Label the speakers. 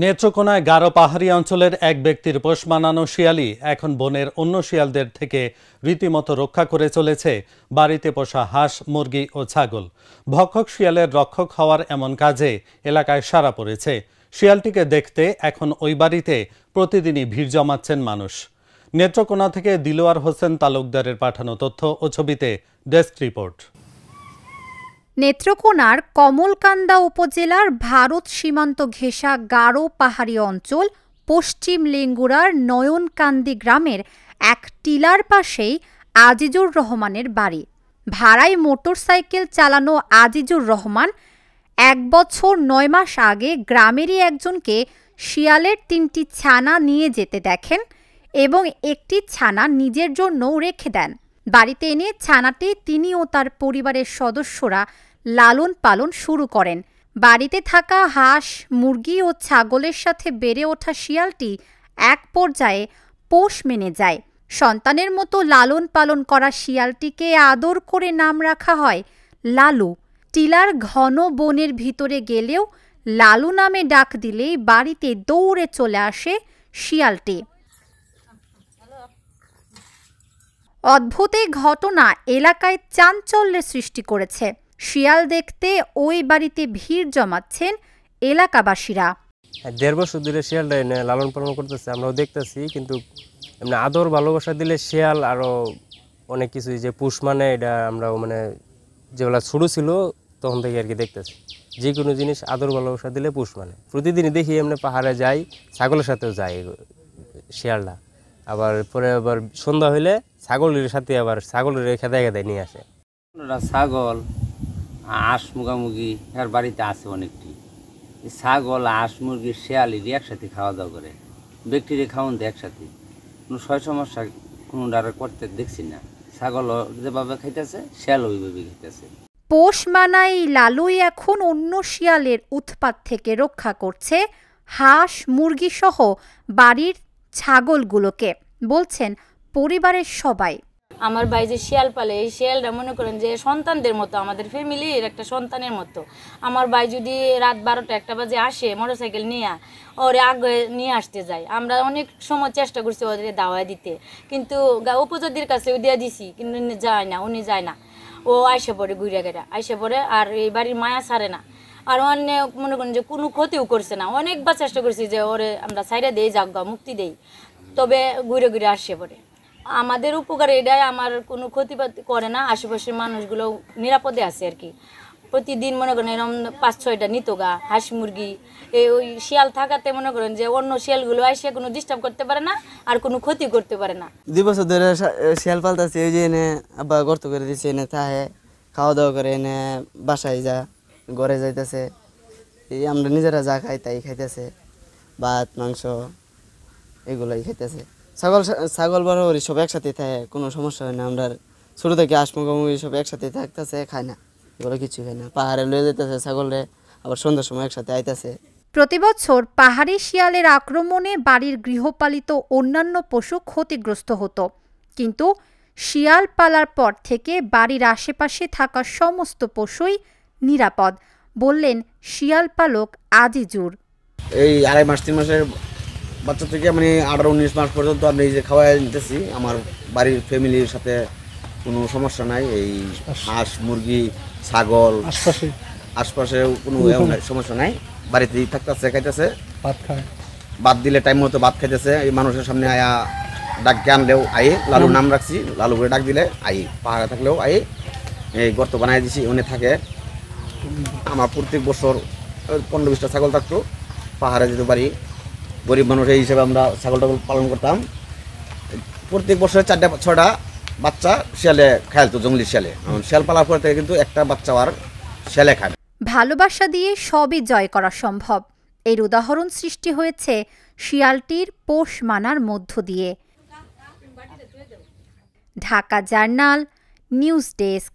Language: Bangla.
Speaker 1: নেত্রকোনায় গারো পাহাড়ি অঞ্চলের এক ব্যক্তির পোষ মানানো শিয়ালই এখন বনের অন্য শিয়ালদের থেকে রীতিমতো রক্ষা করে চলেছে বাড়িতে পোষা হাঁস, মুরগি ও ছাগল। ভক্ষক শিয়ালের রক্ষক হওয়ার এমন কাজে এলাকায় সাড়া পড়েছে। শিয়ালটিকে দেখতে এখন ওই বাড়িতে প্রতিদিনই ভিড় জমাচ্ছেন মানুষ। নেত্রকোনা থেকে দিলওয়ার হোসেন তালুকদারের পাঠানো তথ্য ও ছবিতে ডেস্ক রিপোর্ট।
Speaker 2: নেত্রকোনার কমলকান্দা উপজেলার ভারত সীমান্ত ঘেঁষা গারো পাহাড়ি অঞ্চল পশ্চিম লেঙ্গুরার নয়নকান্দি গ্রামের এক টিলার পাশেই আজিজুর রহমানের বাড়ি। ভাড়ায় মোটরসাইকেল চালানো আজিজুর রহমান 1 বছর 9 মাস আগে গ্রামেরই একজনকে শিয়ালের 3টি ছানা নিয়ে যেতে দেখেন এবং একটি ছানা নিজের জন্যও রেখে দেন। বাড়িতে এনে ছানাটি তিনি ও তার পরিবারের সদস্যরা লালন পালন শুরু করেন। বাড়িতে থাকা হাঁস, মুরগি ও ছাগলের সাথে বেড়ে ওঠা শিয়ালটি এক পর্যায়ে পোষ মেনে যায়। সন্তানের মতো লালন পালন করা শিয়ালটিকে আদর করে নাম রাখা হয় লালু। টিলার ঘন বনের ভিতরে গেলেও লালু নামে ডাক দিলেই বাড়িতে দৌড়ে চলে আসে শিয়ালটি। অদ্ভুত এই ঘটনা এলাকায় চাঞ্চল্যের সৃষ্টি করেছে। শিয়াল দেখতে ওই বাড়িতে ভিড় জমাচ্ছেন এলাকাবাসীরা।
Speaker 3: 1.5 বছর ধরে শিয়ালটা এনে লালন পালন করতেছে, আমরাও দেখতেছি। কিন্তু এমনি আদর ভালোবাসা দিলে শিয়াল আরো অনেক কিছু যে পুষ মানে এটা আমরাও মানে যেগুলা ছোট ছিল তখন থেকে আর কি দেখতেছি। যে কোনো জিনিস আদর ভালোবাসা দিলে পুষ মানে। প্রতিদিনই দেখি এমনি পাহাড়ে যাই, ছাগলের সাথেও যাই শিয়ালটা। আবার পরে আবার সন্ধ্যা হইলে ছাগলের সাথে আবার ছাগলের খেদায় খেদায় নিয়ে আসে।
Speaker 4: ছাগল, হাঁস, মুরগি এর বাড়িতে আছে অনেকটি। ছাগল, হাঁস, মুরগি, শিয়ালির একসাথে খাওয়া দাওয়া করে, ব্যক্তিরে খাওয়ান দেয় একসাথে। কোনো সমস্যা কোনো ডারে করতে দেখছি না। ছাগল যেভাবে খাইতেছে, শিয়াল ওইভাবে খাইতেছে।
Speaker 2: পোষ মানাই লালুই এখন অন্য শিয়ালের উৎপাত থেকে রক্ষা করছে হাঁস, মুরগি সহ বাড়ির ছাগলগুলোকে, বলছেন পরিবারের সবাই।
Speaker 5: আমার ভাই যে শিয়াল পালে, এই শিয়ালটা মনে করেন যে সন্তানদের মতো, আমাদের ফ্যামিলির একটা সন্তানের মতো। আমার ভাই যদি রাত 12টা 1টা বাজে আসে মোটরসাইকেল নিয়ে, ওরে আগে নিয়ে আসতে যায়। আমরা অনেক সময় চেষ্টা করছি ওদের দাওয়া দিতে, কিন্তু উপজাতির কাছে দিয়ে দিছি, কিন্তু যায় না, উনি যায় না। ও আইসে পড়ে ঘুরে গেরা আইসে পড়ে, আর এই বাড়ির মায়া ছাড়ে না। আর অনেক মনে করেন যে কোনো ক্ষতিও করছে না। অনেকবার চেষ্টা করছি যে ওরে আমরা সাইডে দেই, জাগা মুক্তি দেই, তবে ঘুরে ঘুরে আসে পড়ে। আমাদের উপকার এটাই, আমার কোনো ক্ষতি করে না। আশেপাশের মানুষগুলো নিরাপদে আছে আর কি। প্রতিদিন মনে করেন এরকম 5-6টা নিতগা হাঁস, মুরগি। ওই শিয়াল থাকাতে মনে করেন যে অন্য শিয়ালগুলো এসে কোনো ডিস্টার্ব করতে পারে না, আর কোনো ক্ষতি করতে পারে না।
Speaker 6: 2 বছর ধরে শিয়াল পালতাছি। ওই যে এনে আব্বা গর্ত করে দিচ্ছে, এনে থাকে, খাওয়া দাওয়া করে, এনে বাসায় যা ঘরে যাইতেছে। এই আমরা নিজেরা যা খাই তাই খাইতেছে, ভাত, মাংস এগুলাই খাইতেছে। ছাগল বরাবরই সব একসাথে থাকে, কোনো সমস্যা হয় না। আমরা ছোটো থেকে হাঁস, মুরগি সব একসাথে থাকতেছে, খায় না, এগুলো কিছু খায় না। পাহাড়ে লয়ে যেতেছে ছাগলে, আবার সন্ধ্যার সময় একসাথে আইতেছে।
Speaker 2: প্রতি বছর পাহাড়ি শিয়ালের আক্রমণে বাড়ির গৃহপালিত অন্যান্য পশু ক্ষতিগ্রস্ত হতো, কিন্তু শিয়াল পালার পর থেকে বাড়ির আশেপাশে থাকা সমস্ত পশুই নিরাপদ, বললেন শিয়াল পালক আজিজুর।
Speaker 7: এই 2.5 মাস 3 মাসের বাচ্চা থেকে মানে 18-19 মাস পর্যন্ত আমি এই যে খাওয়াই নিতেছি। আমার বাড়ির ফ্যামিলির সাথে কোনো সমস্যা নাই। এই হাঁস, মুরগি, ছাগল আশপাশে কোনো সমস্যা নাই। বাড়িতেই থাকতেছে, খাইতেছে, ভাত দিলে টাইম মতো ভাত খাইতেছে। এই মানুষের সামনে আয়া ডাককে আনলেও আই, লালু নাম রাখছি, লালু করে ডাক দিলে আই। পাহাড়ে থাকলেও আই, এই গর্ত বানাই দিছি, ওনে থাকে। আমার প্রত্যেক বছর 15-20টা ছাগল থাকতো। পাহাড়ে যেতে পারি, গরিব মানুষ এই হিসেবে আমরা ছাগল টাগল পালন করতাম। প্রত্যেক বছর 4-6টা বাচ্চা শিয়ালে খাইতো, জঙ্গলি শিয়ালে। শিয়াল পালার পর থেকে কিন্তু একটা বাচ্চা আর শিয়ালে খায়।
Speaker 2: ভালোবাসা দিয়ে সবই জয় করা সম্ভব, এর উদাহরণ সৃষ্টি হয়েছে শিয়ালটির পোষ মানার মধ্য দিয়ে। Dhaka journal, news desk.